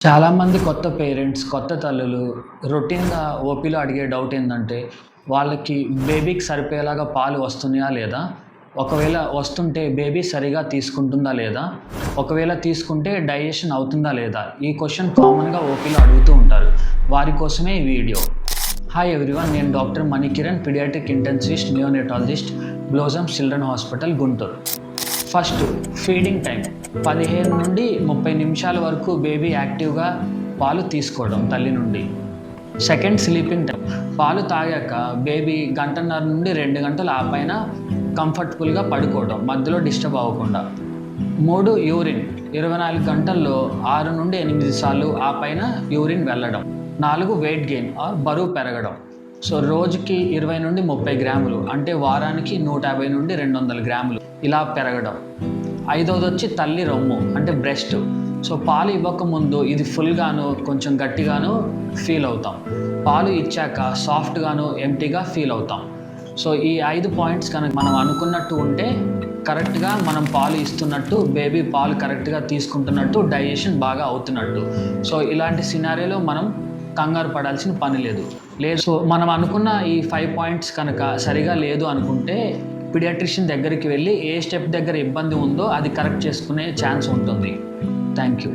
చాలామంది కొత్త పేరెంట్స్, కొత్త తల్లులు రొటీన్‌గా ఓపీలో అడిగే డౌట్ ఏందంటే, వాళ్ళకి బేబీకి సరిపోయేలాగా పాలు వస్తున్నాయా లేదా? ఒకవేళ వస్తుంటే బేబీ సరిగ్గా తీసుకుంటుందా లేదా? ఒకవేళ తీసుకుంటే డైజెషన్ అవుతుందా లేదా? ఈ క్వెషన్ కామన్‌గా ఓపీలో అడుగుతూ ఉంటారు. వారి కోసమే ఈ వీడియో. హాయ్ ఎవ్రీవన్, నేను doctor Manikiran, paediatric intensivist, neonatologist, Blossom children hospital, Guntur. First feeding time 15 నుండి 30 నిమిషాల వరకు బేబీ యాక్టివ్గా పాలు తీసుకోవడం తల్లి నుండి. సెకండ్ స్లీపింగ్ టైం, పాలు తాగాక బేబీ గంటన్నర నుండి 2 గంటలు ఆ పైన కంఫర్టబుల్గా పడుకోవడం, మధ్యలో డిస్టర్బ్ అవ్వకుండా. 3 యూరిన్ 24 గంటల్లో 6 నుండి 8 సార్లు ఆ పైన యూరిన్ వెళ్ళడం. 4 వెయిట్ గెయిన్ ఆర్ బరువు పెరగడం. సో రోజుకి 20 నుండి 30 గ్రాములు, అంటే వారానికి 150 నుండి 200 గ్రాములు ఇలా పెరగడం. 5వది వచ్చి తల్లి రొమ్ము, అంటే బ్రెస్ట్. సో పాలు ఇవ్వకముందు ఇది ఫుల్గాను కొంచెం గట్టిగాను ఫీల్ అవుతాం. పాలు ఇచ్చాక సాఫ్ట్గాను ఎంటీగా ఫీల్ అవుతాం. సో ఈ 5 పాయింట్స్ కనుక మనం అనుకున్నట్టు ఉంటే కరెక్ట్గా మనం పాలు ఇస్తున్నట్టు, బేబీ పాలు కరెక్ట్గా తీసుకుంటున్నట్టు, డైజెషన్ బాగా అవుతున్నట్టు. సో ఇలాంటి సినారియోలో మనం కంగారు పడాల్సిన పని లేదు. సో మనం అనుకున్న ఈ 5 పాయింట్స్ కనుక సరిగా లేదు అనుకుంటే పీడియాట్రిషియన్ దగ్గరికి వెళ్ళి ఏ స్టెప్ దగ్గర ఇబ్బంది ఉందో అది కరెక్ట్ చేసుకునే ఛాన్స్ ఉంటుంది. Thank you.